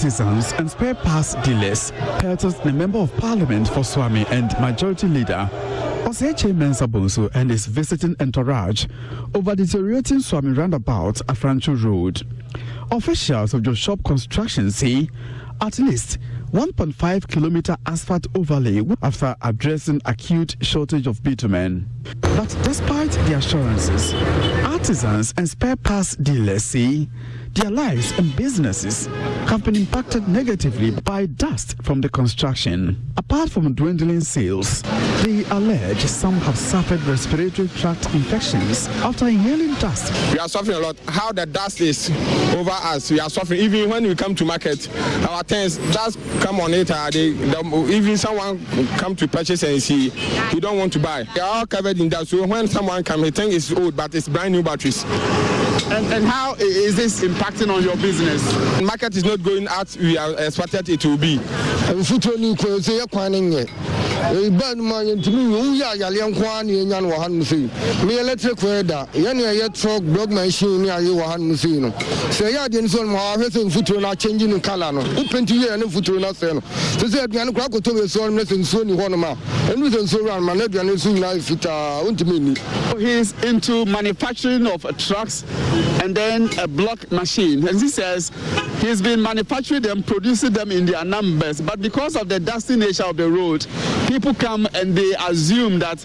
Artisans and spare parts dealers pelted the Member of Parliament for Swami and Majority Leader Oseche Mensah Bonsu and his visiting entourage over deteriorating Swami roundabout Afranchu Road. Officials of your shop construction say at least 1.5 kilometer asphalt overlay after addressing acute shortage of bitumen. But despite the assurances, artisans and spare parts dealers say their lives and businesses have been impacted negatively by dust from the construction. Apart from dwindling sales, they allege some have suffered respiratory tract infections after inhaling dust. We are suffering a lot. How the dust is over us, we are suffering. Even when we come to market, our things just come on it. Even someone come to purchase and see, he don't want to buy. They are all covered in dust. So when someone comes, he thinks it's old, but it's brand new batteries. And how is this impacting on your business? The market is not going out we are expected it to be. Electric weather, truck block machine so yeah, the changing color. Open to you and so say he's into manufacturing of trucks and then a block machine, and he says he's been manufacturing them, producing them in their numbers, but because of the dusty nature of the road, people come and they assume that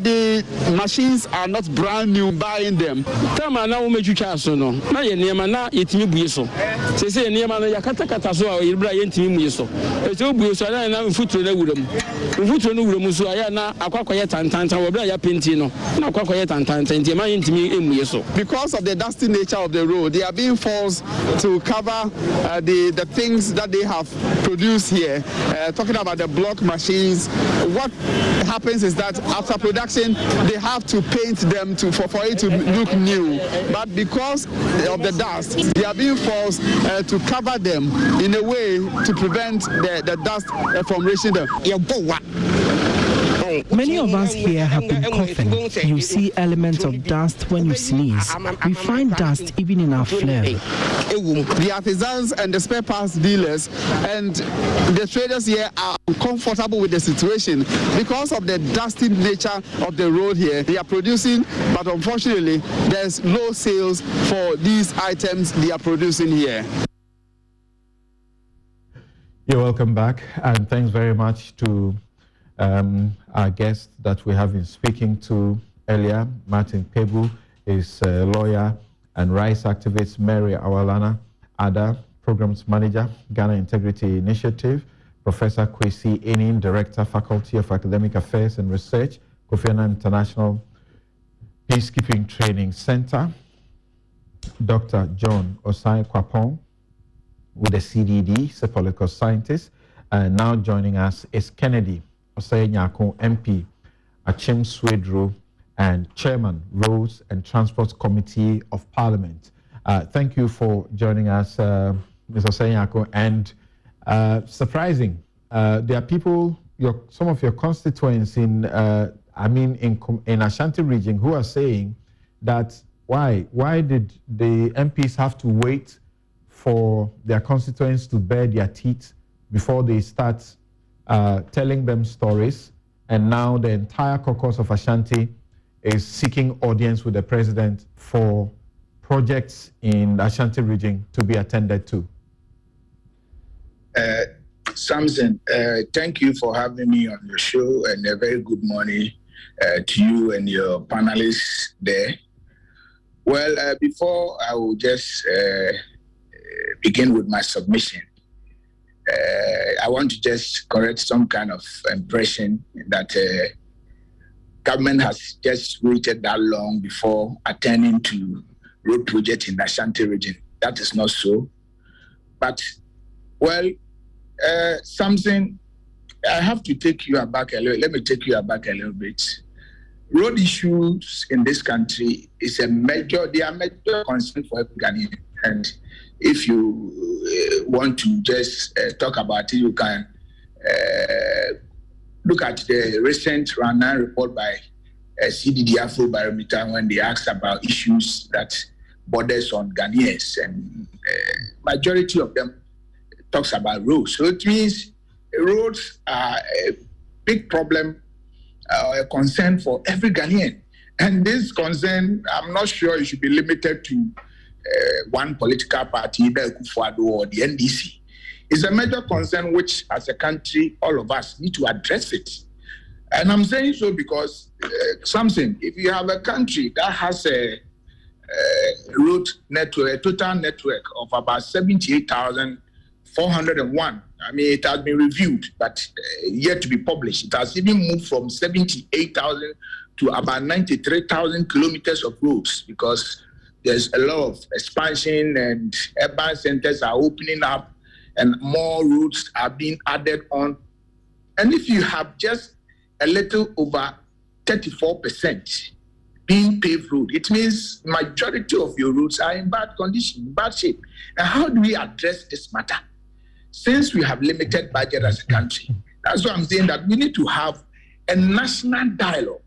the machines are not brand new, buying them. Because of the dusty nature of the road, they are being forced to cover the things that they have produced here. Talking about the block machines, what happens is that after production, they have to paint them for it to look new. But because of the dust, they are being forced to cover them in a way to prevent the dust from reaching them. Many of us here have been coughing. You see elements of dust when you sneeze. We find dust even in our phlegm. The artisans and the spare parts dealers and the traders here are uncomfortable with the situation because of the dusty nature of the road here. They are producing, but unfortunately, there's low sales for these items they are producing here. You're welcome back, and thanks very much to our guest that we have been speaking to earlier. Martin Pebu is a lawyer and rights activist. Mary Awalana Ada, Programs Manager, Ghana Integrity Initiative. Professor Kwesi Enin, Director, Faculty of Academic Affairs and Research, Kofi Annan International Peacekeeping Training Center. Dr. John Osai Kwapong with the CDD, he's a political scientist. And now joining us is Kennedy Osei Nyako, MP, Achim Swedru, and Chairman, Roads and Transport Committee of Parliament. Thank you for joining us, Mr. Osei Nyako. And surprising, there are people, some of your constituents in Ashanti region who are saying that why did the MPs have to wait for their constituents to bare their teeth before they start telling them stories, and now the entire caucus of Ashanti is seeking audience with the president for projects in the Ashanti region to be attended to? Samson, thank you for having me on your show, and a very good morning to you and your panelists there. Well, before I will just begin with my submission, I want to just correct some kind of impression that government has just waited that long before attending to road project in the Ashanti region. That is not so. But, well, something, I have to take you aback a little. Let me take you aback a little bit. Road issues in this country is they are major concern for every Ghanaian. And if you want to just talk about it, you can look at the recent Rana report by CDD Afrobarometer when they asked about issues that borders on Ghanaians, and majority of them talks about roads. So it means roads are a big problem, a concern for every Ghanaian. And this concern, I'm not sure it should be limited to one political party, either Kufuor or the NDC. It's a major concern which, as a country, all of us need to address it. And I'm saying so because, something, if you have a country that has a road network, a total network of about 78,401, I mean, it has been reviewed, but yet to be published. It has even moved from 78,000 to about 93,000 kilometers of roads because there's a lot of expansion and urban centers are opening up and more roads are being added on. And if you have just a little over 34% being paved road, it means majority of your roads are in bad condition, bad shape. And how do we address this matter? Since we have limited budget as a country, that's why I'm saying that we need to have a national dialogue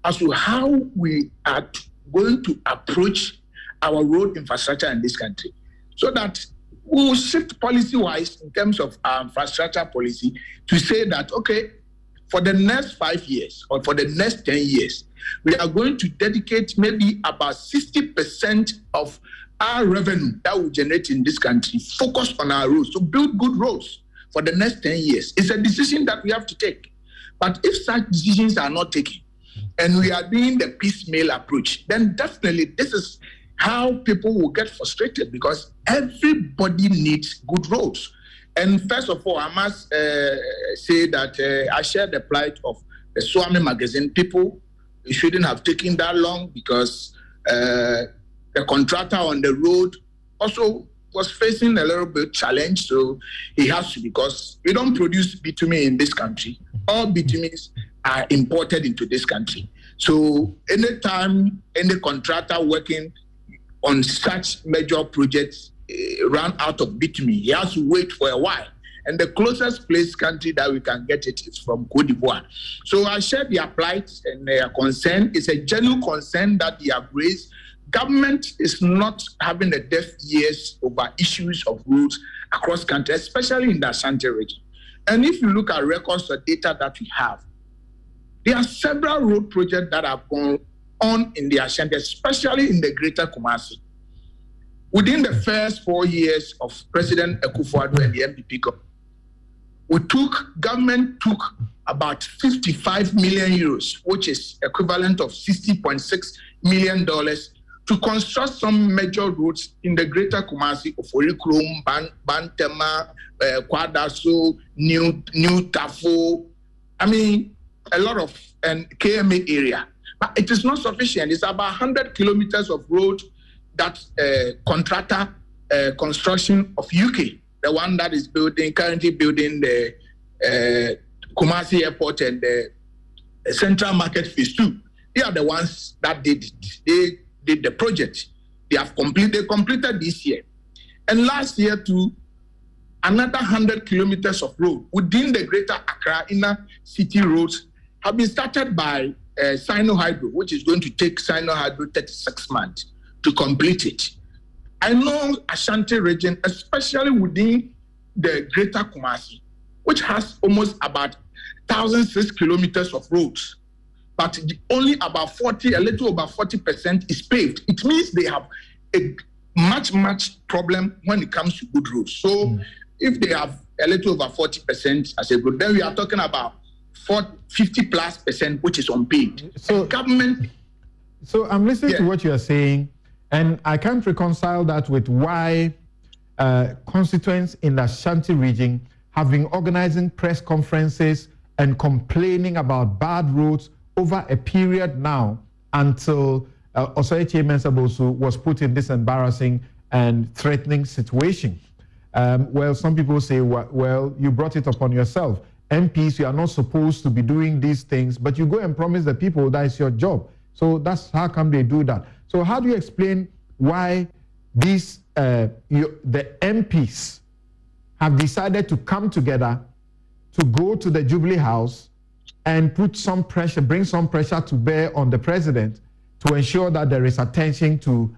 as to how we are going to approach our road infrastructure in this country, so that we will shift policy-wise in terms of our infrastructure policy to say that, okay, for the next 5 years or for the next 10 years, we are going to dedicate maybe about 60% of our revenue that we generate in this country focused on our roads, to build good roads for the next 10 years. It's a decision that we have to take. But if such decisions are not taken and we are doing the piecemeal approach, then definitely this is how people will get frustrated because everybody needs good roads. And first of all, I must say that I share the plight of the Swami magazine. People shouldn't have taken that long because the contractor on the road also was facing a little bit challenge. So he has to, because we don't produce bitumen in this country. All bitumens are imported into this country. So anytime any contractor working on such major projects run out of bitumen, he has to wait for a while. And the closest place country that we can get it is from Cote d'Ivoire. So I share their plight and their concern. It's a genuine concern that they have raised. Government is not having a deaf ears over issues of roads across country, especially in the Ashanti region. And if you look at records or data that we have, there are several road projects that have gone on in the Ashanti, especially in the Greater Kumasi. Within the first 4 years of President Kufuor and the MPP government took about 55 million euros, which is equivalent of $60.6 million, to construct some major roads in the Greater Kumasi, Oforikrom, Bantema, Kwadaso, New Tafo. I mean, a lot of KMA area. But it is not sufficient. It's about 100 kilometers of road that contractor construction of UK, the one that is currently building the Kumasi Airport and the Central Market Phase 2. They are the ones that did it. They did the project. They completed this year. And last year too, another 100 kilometers of road within the Greater Accra inner city roads have been started by Sino Hydro, which is going to take Sino Hydro 36 months to complete it. I know Ashanti region, especially within the Greater Kumasi, which has almost about 1,006 kilometers of roads, but only about a little over 40% is paved. It means they have a much problem when it comes to good roads. So if they have a little over 40% as a good, then we are talking about 50+%, which is unpaid. So government. So I'm listening to what you are saying, and I can't reconcile that with why constituents in the Ashanti region have been organizing press conferences and complaining about bad roads over a period now until Osei Mensabosu was put in this embarrassing and threatening situation. Well, some people say, well, you brought it upon yourself. MPs, you are not supposed to be doing these things, but you go and promise the people that is your job. So that's how come they do that. So how do you explain why these the MPs have decided to come together to go to the Jubilee House and put some pressure, bring some pressure to bear on the president to ensure that there is attention to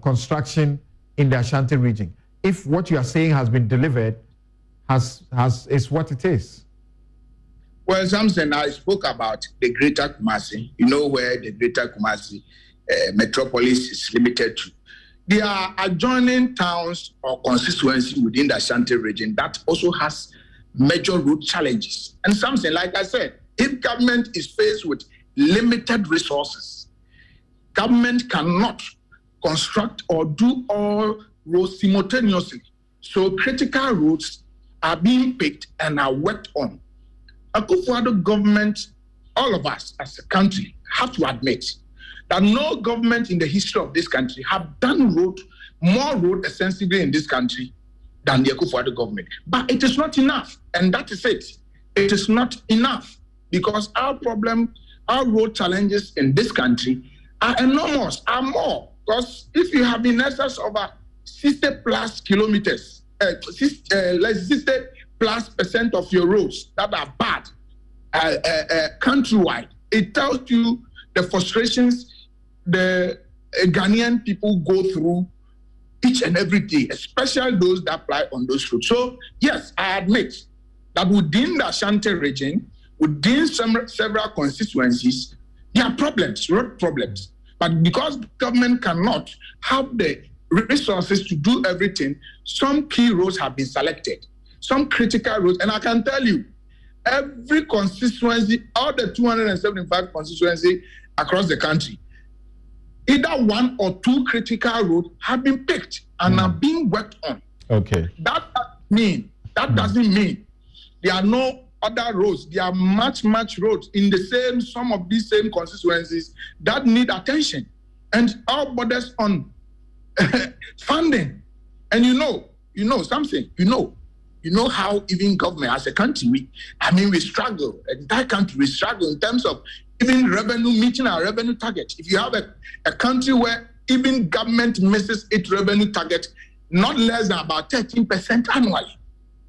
construction in the Ashanti region? If what you are saying has been delivered, is what it is? Well, Samson, I spoke about the Greater Kumasi. You know where the Greater Kumasi metropolis is limited to. There are adjoining towns or constituencies within the Ashanti region that also has major road challenges. And something, like I said, if government is faced with limited resources, government cannot construct or do all roads simultaneously. So critical roads are being picked and are worked on. Akufo-Addo government, all of us as a country, have to admit that no government in the history of this country have done more road extensively in this country than the Akufo-Addo government. But it is not enough, and that is it. It is not enough because our road challenges in this country are enormous, are more. Because if you have in excess of 60 plus kilometers, 60 plus % of your roads that are bad countrywide, it tells you the frustrations the Ghanaian people go through each and every day, especially those that apply on those roads. So, yes, I admit that within the Ashanti region, within several constituencies, there are problems, road problems. But because government cannot have the resources to do everything, some key roads have been selected, some critical roads. And I can tell you, every constituency, all the 275 constituencies across the country, either one or two critical roads have been picked and are being worked on. Okay. That doesn't mean there are no other roads. There are much roads in some of these same constituencies that need attention. And all borders on funding. And you know something, you know how even government as a country, we struggle. The entire country, we struggle in terms of even revenue, meeting our revenue target. If you have a country where even government misses its revenue target, not less than about 13% annually.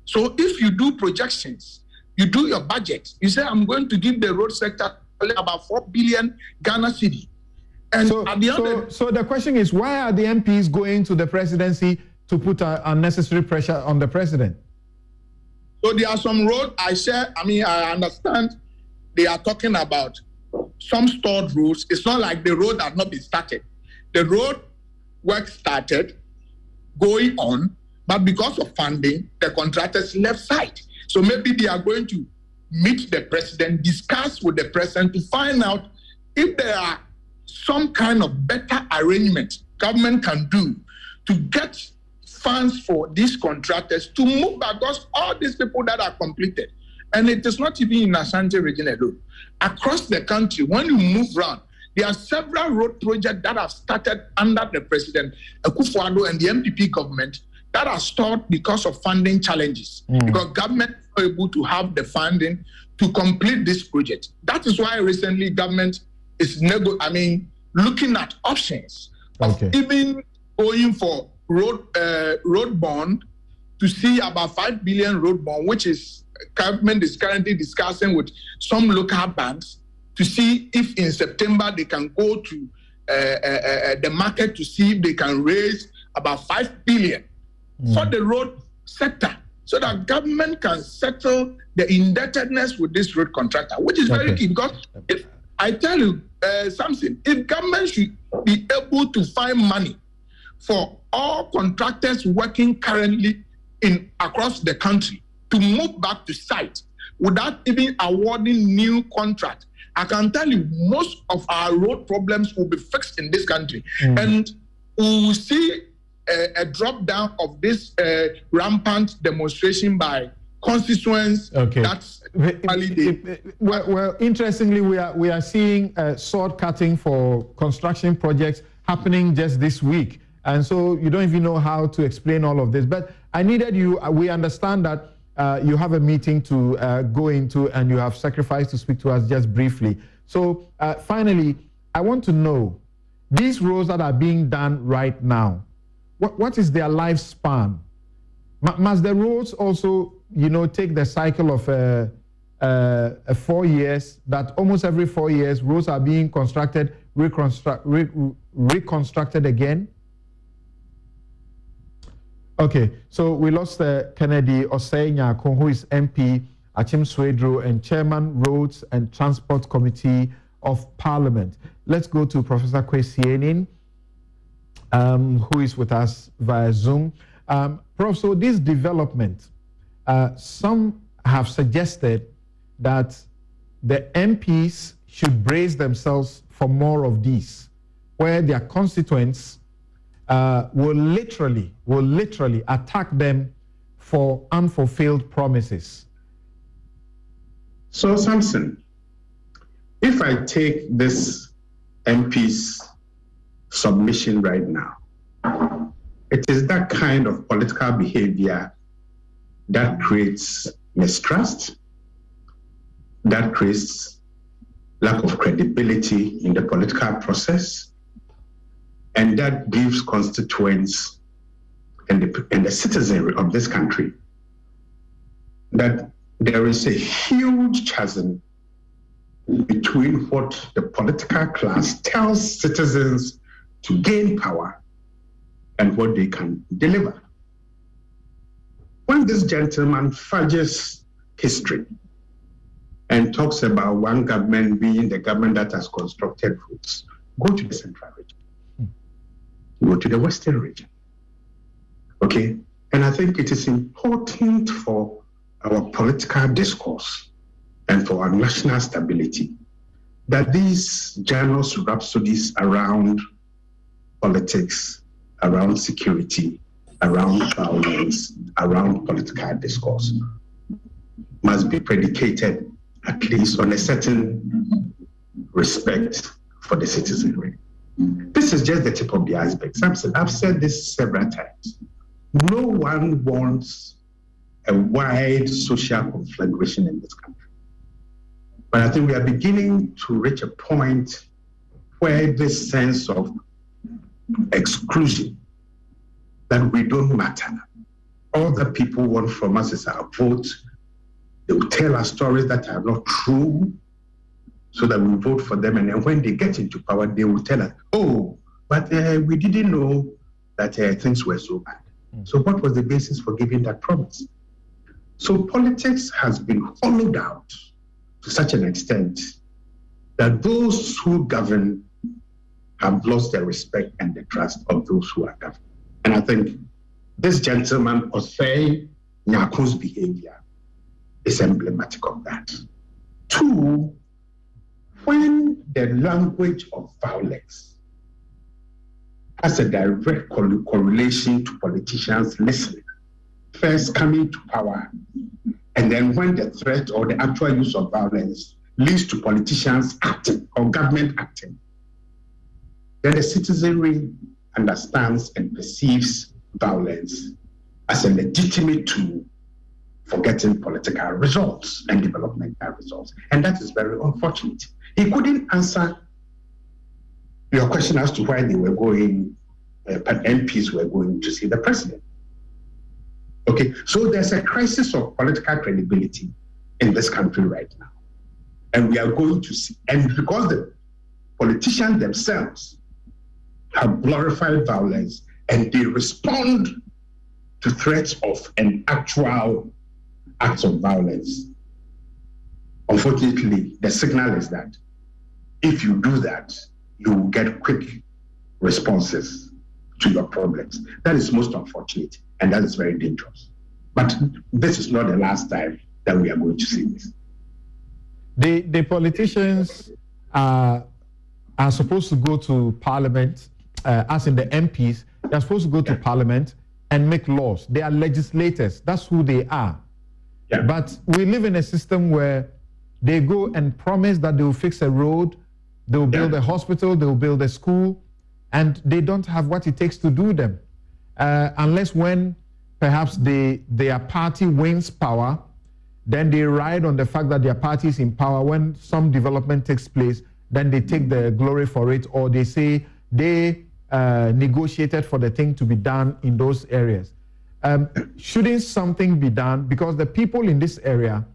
So if you do projections, you do your budget, you say, I'm going to give the road sector about 4 billion Ghana cedi. And so, at the end so the question is, why are the MPs going to the presidency to put unnecessary pressure on the president? So there are some roads I understand they are talking about some stored roads. It's not like the road has not been started. The road work started, going on, but because of funding, the contractors left site. So maybe they are going to meet the president, discuss with the president to find out if there are some kind of better arrangement government can do to get funds for these contractors to move back, because all these people that are completed, and it is not even in Ashanti region alone. Across the country, when you move around, there are several road projects that have started under the President Akufo-Addo and the MPP government that are stalled because of funding challenges. Because government is not able to have the funding to complete this project. That is why recently government is looking at options of even going for road bond to see about 5 billion road bond, which is government is currently discussing with some local banks to see if in September they can go to the market to see if they can raise about 5 billion for the road sector, so that government can settle the indebtedness with this road contractor, which is very key. Because if I tell you something, if government should be able to find money for all contractors working currently across the country to move back to site without even awarding new contract, I can tell you most of our road problems will be fixed in this country. And we will see a drop down of this rampant demonstration by constituents. That's well, interestingly, we are seeing sword cutting for construction projects happening just this week. And so you don't even know how to explain all of this. But I needed you, we understand that you have a meeting to go into and you have sacrificed to speak to us just briefly. So finally, I want to know, these roads that are being done right now, what is their lifespan? Must the roads also, take the cycle of 4 years, that almost every 4 years, roads are being constructed, reconstructed again? Okay, so we lost Kennedy Osei-Nyako, who is MP, Achim Swedru, and Chairman, Roads and Transport Committee of Parliament. Let's go to Professor Kwesi Enin, who is with us via Zoom. Prof, so this development, some have suggested that the MPs should brace themselves for more of these, where their constituents will literally attack them for unfulfilled promises. So, Samson, if I take this MP's submission right now, it is that kind of political behavior that creates mistrust, that creates lack of credibility in the political process, and that gives constituents and the citizenry of this country that there is a huge chasm between what the political class tells citizens to gain power and what they can deliver. When this gentleman fudges history and talks about one government being the government that has constructed roads, go to the central region, go to the western region, okay? And I think it is important for our political discourse and for our national stability that these journals, rhapsodies around politics, around security, around violence, around political discourse must be predicated at least on a certain respect for the citizenry. This is just the tip of the iceberg. Samson, I've said this several times. No one wants a wide social conflagration in this country. But I think we are beginning to reach a point where this sense of exclusion, that we don't matter. All that people want from us is our vote. They will tell us stories that are not true so that we vote for them. And then when they get into power, they will tell us, oh, but we didn't know that things were so bad. So what was the basis for giving that promise? So politics has been hollowed out to such an extent that those who govern have lost the respect and the trust of those who are governed. And I think this gentleman, Osei-Nyako's behavior is emblematic of that. Two, when the language of violence has a direct correlation to politicians listening, first coming to power, and then when the threat or the actual use of violence leads to politicians acting or government acting, then the citizenry understands and perceives violence as a legitimate tool for getting political results and developmental results. And that is very unfortunate. He couldn't answer your question as to why they were going, MPs were going to see the president. Okay, so there's a crisis of political credibility in this country right now. And we are going to see, and because the politicians themselves have glorified violence and they respond to threats of an actual acts of violence, unfortunately, the signal is that if you do that, you will get quick responses to your problems. That is most unfortunate, and that is very dangerous. But this is not the last time that we are going to see this. The politicians are supposed to go to Parliament, as in the MPs, they're supposed to go to Parliament and make laws. They are legislators. That's who they are. Yeah. But we live in a system where they go and promise that they will fix a road, they will build a hospital, they will build a school, and they don't have what it takes to do them. Unless when perhaps their party wins power, then they ride on the fact that their party is in power. When some development takes place, then they take the glory for it, or they say they negotiated for the thing to be done in those areas. Shouldn't something be done? Because the people in this area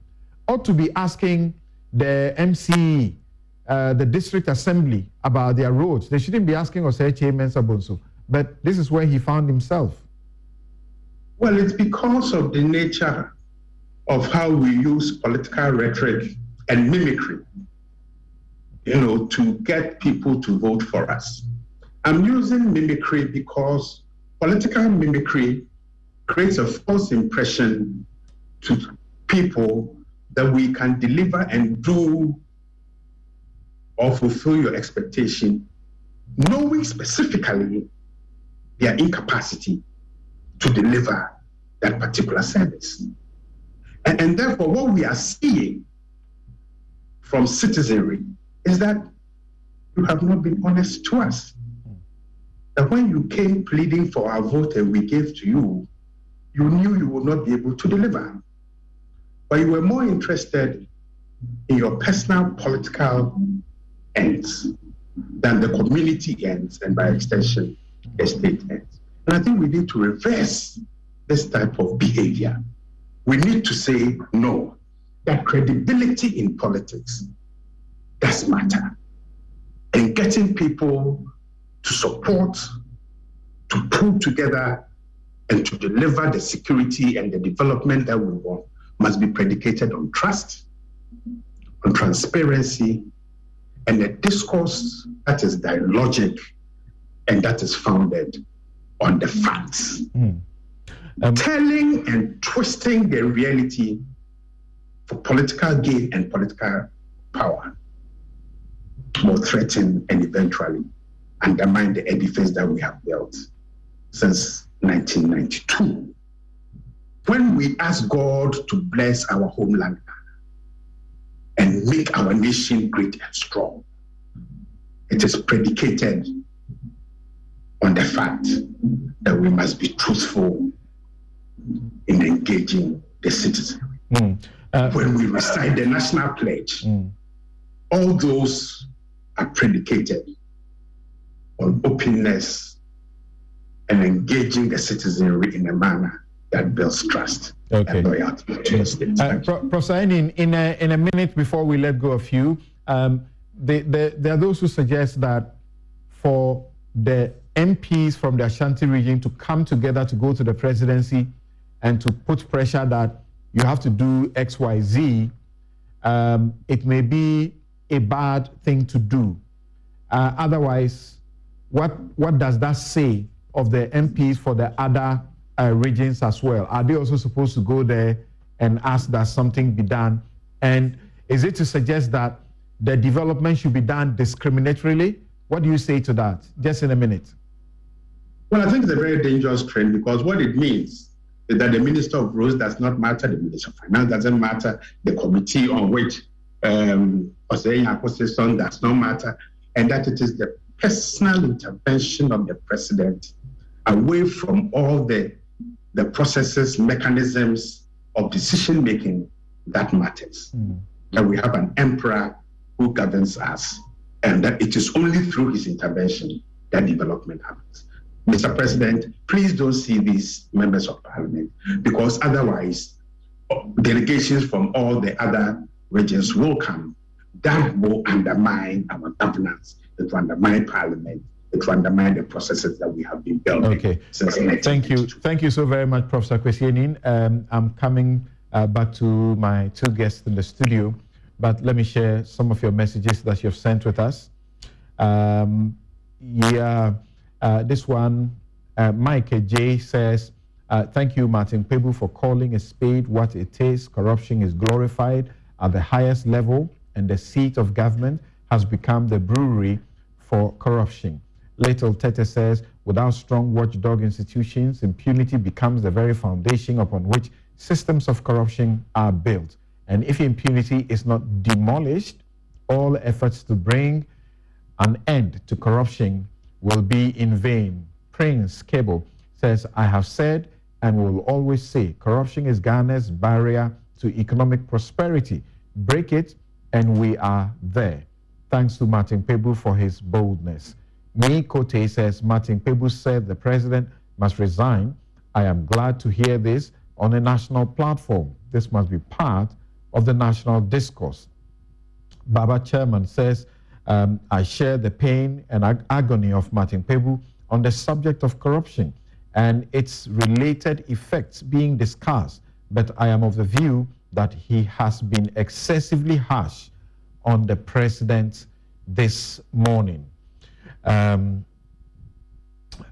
ought to be asking the MCE, the district assembly, about their roads. They shouldn't be asking Osei-Mensah Bonsu. But this is where he found himself. Well, it's because of the nature of how we use political rhetoric and mimicry, to get people to vote for us. I'm using mimicry because political mimicry creates a false impression to people that we can deliver and do or fulfill your expectation, knowing specifically their incapacity to deliver that particular service. And therefore, what we are seeing from citizenry is that you have not been honest to us. That when you came pleading for our vote and we gave to you, you knew you would not be able to deliver. But you were more interested in your personal political ends than the community ends and by extension, the state ends. And I think we need to reverse this type of behavior. We need to say no, that credibility in politics does matter. And getting people to support, to pull together, and to deliver the security and the development that we want must be predicated on trust, on transparency, and a discourse that is dialogic and that is founded on the facts. Telling and twisting the reality for political gain and political power will threaten and eventually undermine the edifice that we have built since 1992. When we ask God to bless our homeland and make our nation great and strong, it is predicated on the fact that we must be truthful in engaging the citizenry. When we recite the national pledge, all those are predicated on openness and engaging the citizenry in a manner that builds trust and loyalty to the state. Professor Enin, in a minute before we let go of you, there are those who suggest that for the MPs from the Ashanti region to come together to go to the presidency and to put pressure that you have to do X, Y, Z, it may be a bad thing to do. Otherwise, what does that say of the MPs for the other regions as well? Are they also supposed to go there and ask that something be done? And is it to suggest that the development should be done discriminatorily? What do you say to that? Just in a minute. Well, I think it's a very dangerous trend because what it means is that the Minister of Roads does not matter, the Minister of Finance doesn't matter, the committee on which Osei Acquisition does not matter, and that it is the personal intervention of the President away from all the processes, mechanisms of decision-making that matters. That we have an emperor who governs us, and that it is only through his intervention that development happens. Mr. President, please don't see these members of parliament, because otherwise delegations from all the other regions will come. That will undermine our governance, it will undermine parliament, it will undermine the processes that we have been building since 1992. Thank you so very much, Professor Kwesi Enin. I'm coming back to my two guests in the studio, but let me share some of your messages that you've sent with us. This one, Mike J says, thank you, Martin Pebu, for calling a spade what it is. Corruption is glorified at the highest level, and the seat of government has become the brewery for corruption. Little Tete says, without strong watchdog institutions, impunity becomes the very foundation upon which systems of corruption are built. And if impunity is not demolished, all efforts to bring an end to corruption will be in vain. Prince Cable says, I have said and will always say, corruption is Ghana's barrier to economic prosperity. Break it and we are there. Thanks to Martin Pebu for his boldness. Me Kote says, Martin Pebu said the president must resign. I am glad to hear this on a national platform. This must be part of the national discourse. Baba Chairman says, I share the pain and agony of Martin Pebu on the subject of corruption. and its related effects being discussed, but I am of the view that he has been excessively harsh on the president this morning. An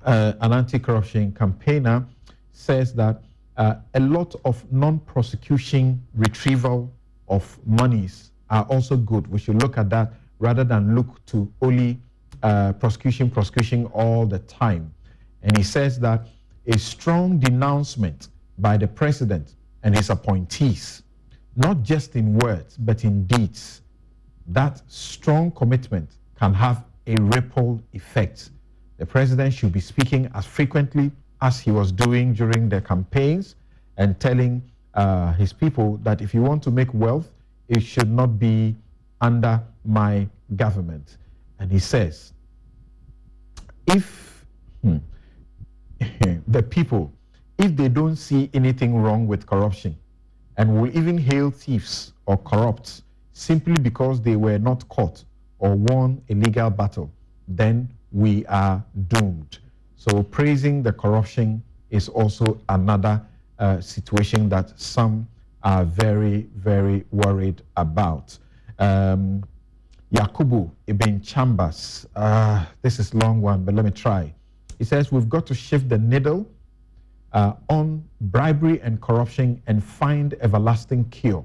anti-corruption campaigner says that a lot of non-prosecution retrieval of monies are also good. We should look at that rather than look to only prosecution all the time. And he says that a strong denouncement by the president and his appointees, not just in words, but in deeds, that strong commitment can have a ripple effect. The president should be speaking as frequently as he was doing during the campaigns and telling his people that if you want to make wealth, it should not be under my government. And he says, if the people, if they don't see anything wrong with corruption and will even hail thieves or corrupts simply because they were not caught or won a legal battle, then we are doomed. So praising the corruption is also another situation that some are very, very worried about. Yakubu Ibn Chambers, this is a long one, but let me try. He says, we've got to shift the needle on bribery and corruption and find everlasting cure.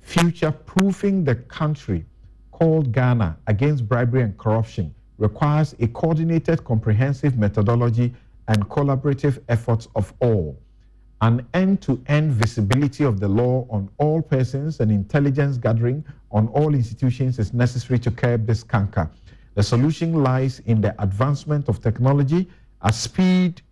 Future-proofing the country called Ghana against bribery and corruption requires a coordinated, comprehensive methodology and collaborative efforts of all. An end-to-end visibility of the law on all persons and intelligence gathering on all institutions is necessary to curb this canker. The solution lies in the advancement of technology at speed,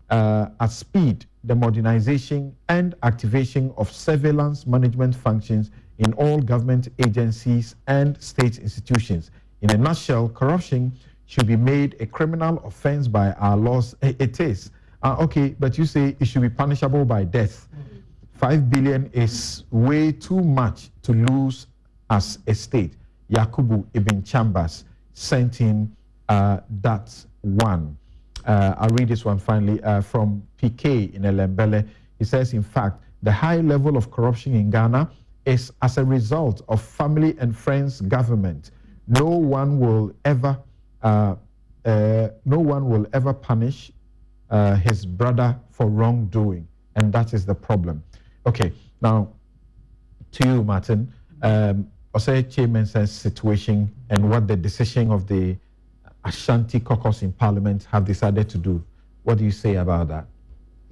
the modernization and activation of surveillance management functions in all government agencies and state institutions. In a nutshell, corruption should be made a criminal offense by our laws. It is. Okay, but you say it should be punishable by death. 5 billion is way too much to lose as a state. Yakubu Ibn Chambers sent in that one. I'll read this one finally from PK in Elembele. He says, in fact, the high level of corruption in Ghana is as a result of family and friends government. No one will ever punish his brother for wrongdoing, and that is the problem. Okay, now to you, Martin. Osei Chairman's situation and what the decision of the Ashanti caucus in Parliament have decided to do. What do you say about that?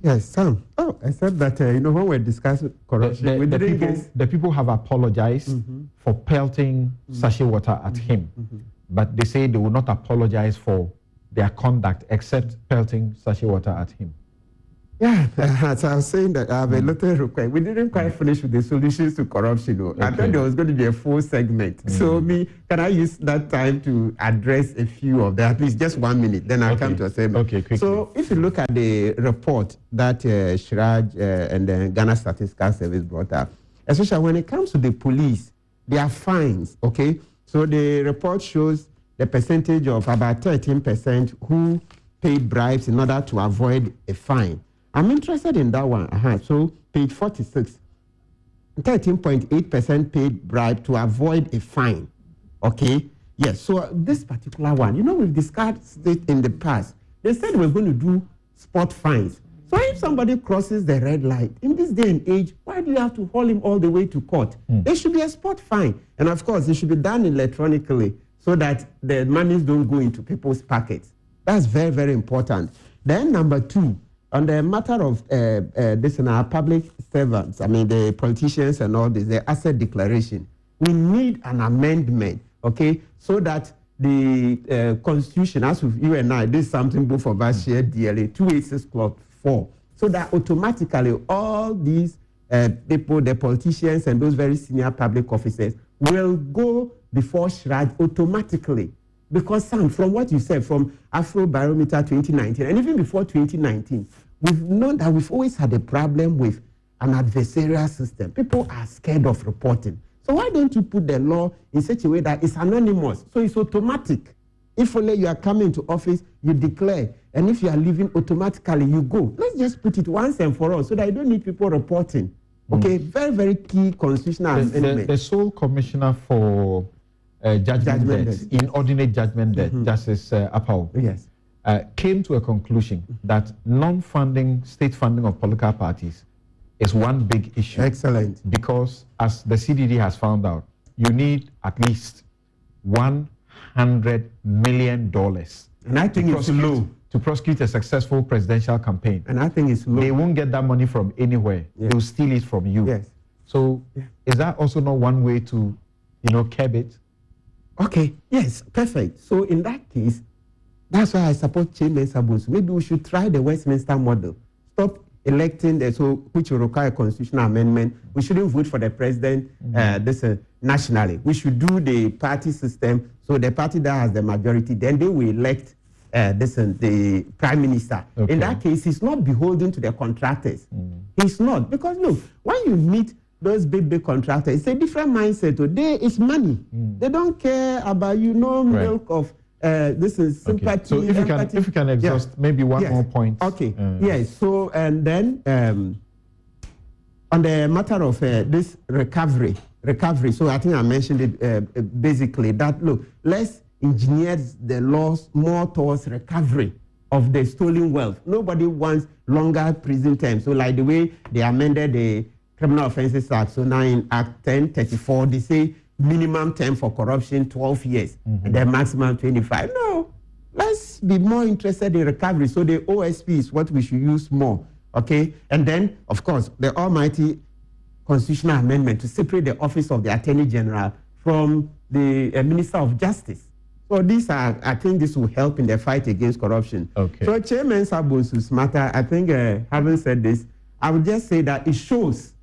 Yes, Sam. Oh, I said that, when we're discussing corruption, the people have apologized for pelting sachet water at him, but they say they will not apologize for their conduct except pelting sachet water at him. Yeah, so I was saying that I have a little request. We didn't quite finish with the solutions to corruption. Okay. I thought there was going to be a full segment. So can I use that time to address a few of them, at least just 1 minute, then I'll come to a segment. Okay, quickly. So if you look at the report that Shiraj and the Ghana Statistical Service brought up, especially when it comes to the police, their fines, okay? So the report shows the percentage of about 13% who paid bribes in order to avoid a fine. I'm interested in that one. So page 46, 13.8% paid bribe to avoid a fine. Okay? Yes, so this particular one, we've discussed it in the past. They said we're going to do spot fines. So if somebody crosses the red light, in this day and age, why do you have to haul him all the way to court? There should be a spot fine. And of course, it should be done electronically so that the monies don't go into people's pockets. That's very, very important. Then number 2, on the matter of this in our public servants, the politicians and all this, the asset declaration, we need an amendment, okay, so that the Constitution, as with you and I, this is something both of us share dearly, 286 Clause 4, so that automatically all these people, the politicians and those very senior public officers, will go before Shraj automatically. Because, Sam, from what you said, from Afro Barometer 2019, and even before 2019, we've known that we've always had a problem with an adversarial system. People are scared of reporting. So why don't you put the law in such a way that it's anonymous, so it's automatic? If only you are coming to office, you declare, and if you are leaving, automatically you go. Let's just put it once and for all so that you don't need people reporting. Okay, very, very key constitutional amendment. The sole commissioner for judgment debts, inordinate judgment debt, Justice Apao, yes, came to a conclusion that non-funding, state funding of political parties is one big issue. Excellent. Because as the CDD has found out, you need at least $100 million. And I think it's low. To prosecute a successful presidential campaign. And I think it's low. They won't get that money from anywhere. Yes. They'll steal it from you. Yes. So is that also not one way to, curb it? Okay, yes, perfect. So in that case, that's why I support Chairman Sabonsu. Maybe we should try the Westminster model. Stop electing, which will require a constitutional amendment. We shouldn't vote for the president nationally. We should do the party system. So the party that has the majority, then they will elect the prime minister. Okay. In that case, he's not beholden to the contractors. He's not. Because look, when you meet those big contractors, it's a different mindset. Today, it's money. They don't care about, milk of this is sympathy. Okay. So if you can exhaust maybe one more point. Okay. Yes. So and then on the matter of this recovery. So I think I mentioned it basically that look, let's engineer the laws more towards recovery of the stolen wealth. Nobody wants longer prison terms. So like the way they amended the Criminal Offences Act. So now in Act 1034, they say minimum term for corruption 12 years and then maximum 25. No, let's be more interested in recovery. So the OSP is what we should use more. Okay, and then of course the almighty constitutional amendment to separate the office of the Attorney General from the Minister of Justice. So these are, I think this will help in the fight against corruption. Okay. So Chairman Sabonsu's matter, I think having said this, I would just say that it shows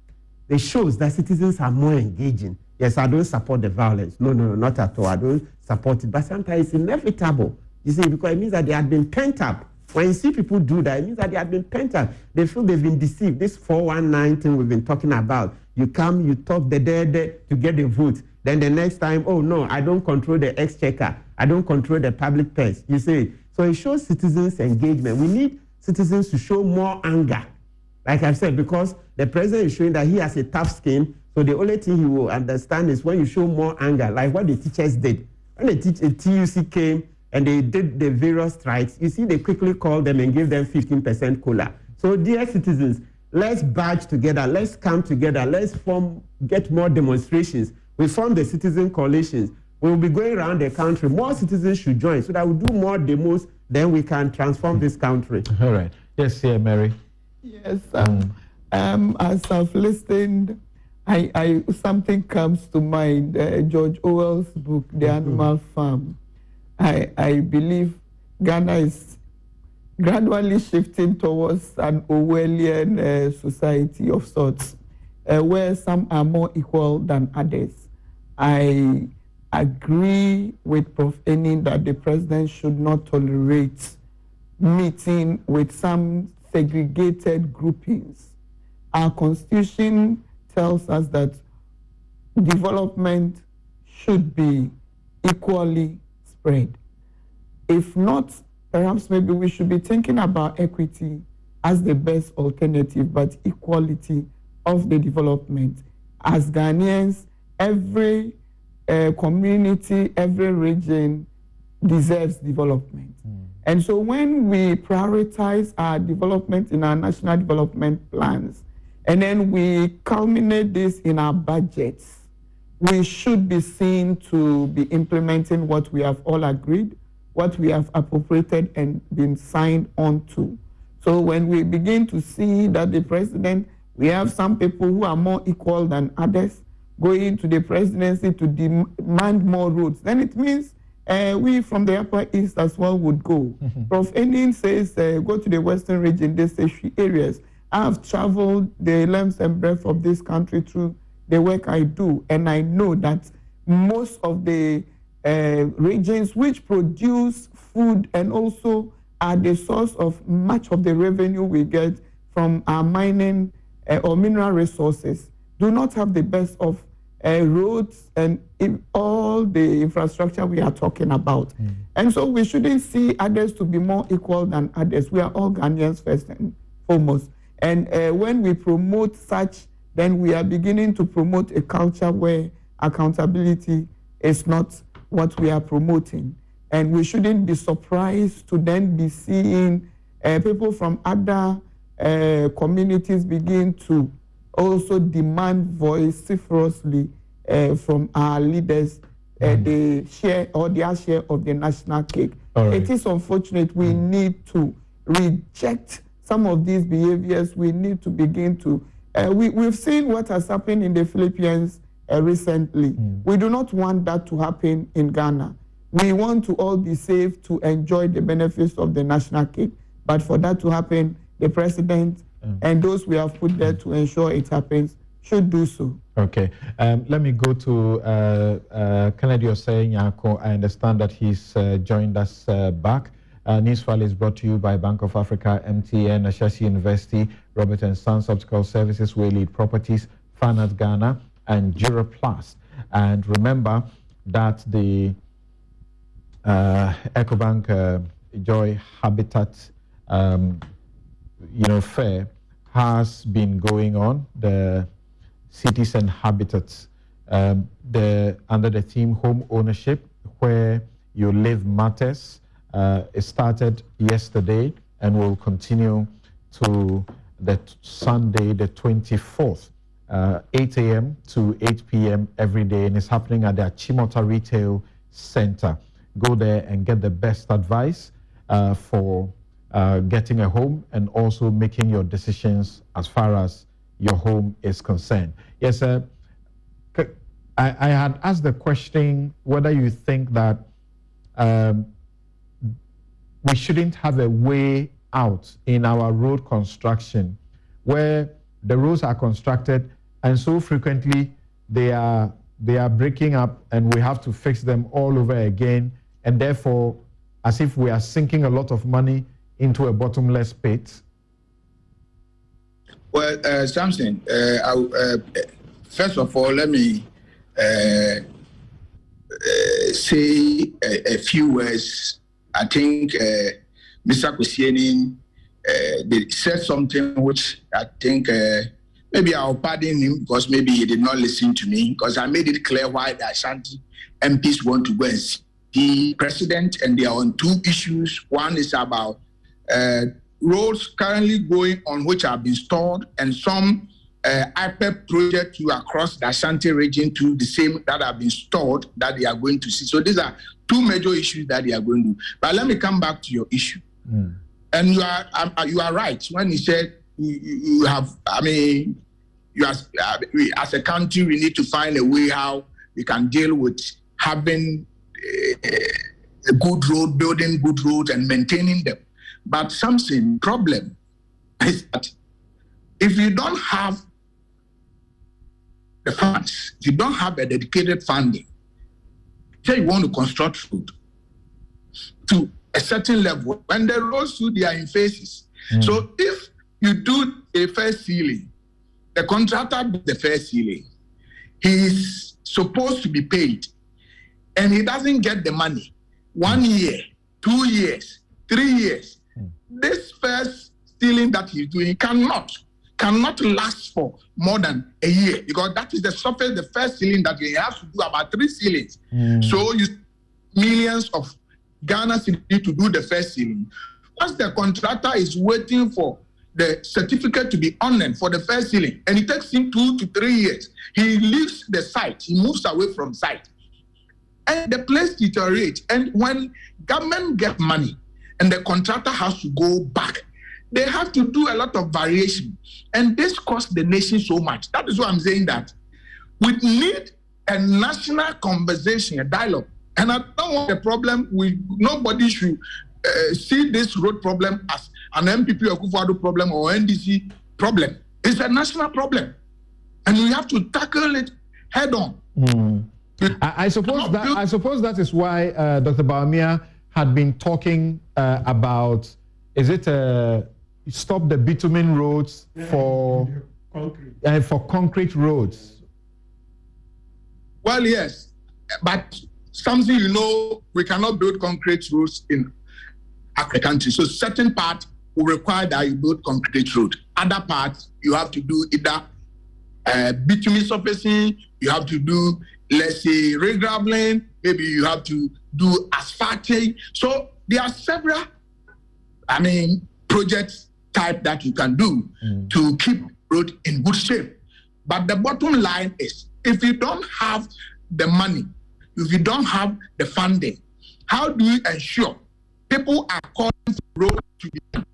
that citizens are more engaging. Yes, I don't support the violence. No, not at all. I don't support it. But sometimes it's inevitable. You see, because it means that they have been pent up. When you see people do that, it means that they have been pent up. They feel they've been deceived. This 419 thing we've been talking about. You come, you talk the day to get the vote. Then the next time, oh no, I don't control the exchequer. I don't control the public purse. You see, so it shows citizens' engagement. We need citizens to show more anger. Like I've said, because the president is showing that he has a tough skin. So the only thing he will understand is when you show more anger, like what the teachers did. When the TUC came and they did the various strikes, you see they quickly called them and gave them 15% COLA. So dear citizens, let's badge together, let's come together, let's get more demonstrations. We form the citizen coalitions. We will be going around the country. More citizens should join so that we do more demos, then we can transform this country. All right. Yes, yeah, Mary. Yes, as I've listened, I something comes to mind. George Orwell's book, The Animal Farm. I believe Ghana is gradually shifting towards an Orwellian society of sorts, where some are more equal than others. I agree with Prof. Enin that the president should not tolerate meeting with some segregated groupings. Our constitution tells us that development should be equally spread. If not, perhaps maybe we should be thinking about equity as the best alternative, but equality of the development. As Ghanaians, every community, every region deserves development. And so when we prioritize our development in our national development plans, and then we culminate this in our budgets, we should be seen to be implementing what we have all agreed, what we have appropriated and been signed on to. So when we begin to see that the president, we have some people who are more equal than others going to the presidency to demand more roads, then it means we from the Upper East as well would go. Prof. Enin says go to the Western region, they say areas. I have traveled the length and breadth of this country through the work I do, and I know that most of the regions which produce food and also are the source of much of the revenue we get from our mining or mineral resources do not have the best of roads, and all the infrastructure we are talking about. And so we shouldn't see others to be more equal than others. We are all Ghanaians first and foremost. And when we promote such, then we are beginning to promote a culture where accountability is not what we are promoting. And we shouldn't be surprised to then be seeing people from other communities begin to also demand vociferously from our leaders the share or their share of the national cake. Right. It is unfortunate. We need to reject some of these behaviors. We need to begin to, we've seen what has happened in the Philippines recently. We do not want that to happen in Ghana. We want to all be safe to enjoy the benefits of the national cake. But for that to happen, the president and those we have put there to ensure it happens should do so. Okay. Let me go to Kennedy Osei Nyako. I understand that he's joined us back. Newsfile is brought to you by Bank of Africa, MTN, Ashanti University, Robert & Sons Optical Services, Waylead Properties, Finance Ghana, and Juraplast. And remember that the EcoBank Joy Habitat fair has been going on, the cities and habitats, under the theme Home Ownership, where you live matters. It started yesterday and will continue to the Sunday, the 24th, 8 a.m. to 8 p.m. every day, and it's happening at the Achimota Retail Center. Go there and get the best advice for getting a home and also making your decisions as far as your home is concerned. Yes, sir. I had asked the question whether you think that we shouldn't have a way out in our road construction where the roads are constructed and so frequently they are breaking up and we have to fix them all over again, and therefore as if we are sinking a lot of money into a bottomless pit. Well, Samson, first of all, let me say a few words. I think Mr. Koscielny they said something which I think maybe I'll pardon him because maybe he did not listen to me, because I made it clear why the Ashanti MPs want to go and see the president, and they are on two issues. One is about roads currently going on which have been stalled, and some IPEP projects across the Ashanti region to the same that have been stalled that they are going to see. So these are two major issues that they are going to do. But let me come back to your issue. And you are right when you said you have, I mean, as a country, we need to find a way how we can deal with having a good road, building good roads and maintaining them. But something problem is that if you don't have the funds, if you don't have a dedicated funding, say you want to construct road to a certain level, when the roads they are in phases. So if you do a first ceiling, the contractor does the first ceiling, he's supposed to be paid, and he doesn't get the money 1 year, 2 years, 3 years. This first ceiling that he's doing cannot last for more than a year, because that is the first ceiling that you have to do about 3 ceilings. So you millions of Ghana cedis to do the first ceiling. Once the contractor is waiting for the certificate to be honored for the first ceiling, and it takes him 2 to 3 years, he leaves the site, he moves away from site, and the place deteriorates. And when government get money and the contractor has to go back, they have to do a lot of variation, and this costs the nation so much. That is why I'm saying that we need a national conversation, a dialogue. And I don't want a problem. Nobody should see this road problem as an MPP or Akufo-Addo problem or NDC problem. It's a national problem, and we have to tackle it head on. I suppose that is why Dr. Bawumia had been talking about, is it stop the bitumen roads for concrete roads? Well, yes, but something we cannot build concrete roads in our country. So certain part will require that you build concrete road. Other parts you have to do either bitumen surfacing, you have to do, let's say, regraveling, maybe you have to do asphalting. So there are several, projects type that you can do to keep road in good shape. But the bottom line is, if you don't have the money, if you don't have the funding, how do you ensure people are calling for road to be done?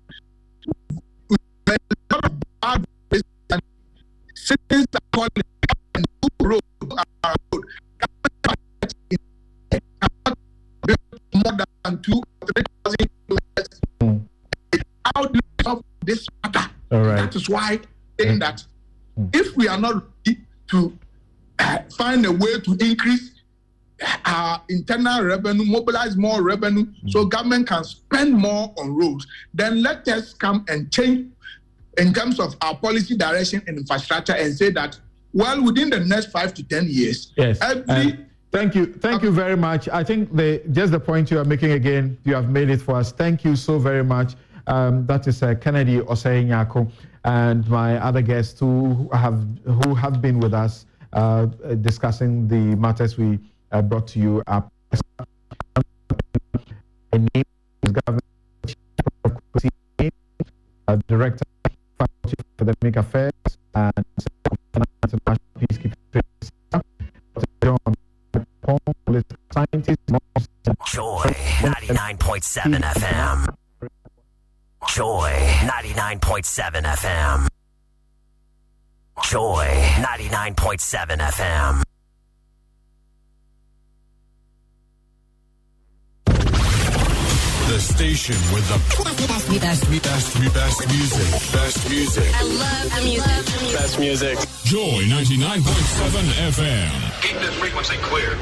A lot of bad and citizens are calling and do road road. More than 2,000 or 3,000 kilometers. Outlet of this matter. All right. That is why saying that if we are not ready to find a way to increase our internal revenue, mobilize more revenue, so government can spend more on roads, then let us come and change in terms of our policy direction and infrastructure and say that, well, within the next 5 to 10 years, yes. Thank you very much. I think just the point you are making again, you have made it for us. Thank you so very much. That is Kennedy Osei-Nyako and my other guests who have been with us discussing the matters we brought to you up. My name is Governor Director of Academic Affairs and International Peacekeeping John political scientist. Joy 99.7 FM. Joy 99.7 FM. Joy 99.7 FM. The station with the best music. Best music. I love the music. Best music. Joy 99.7 FM. Keep this frequency clear.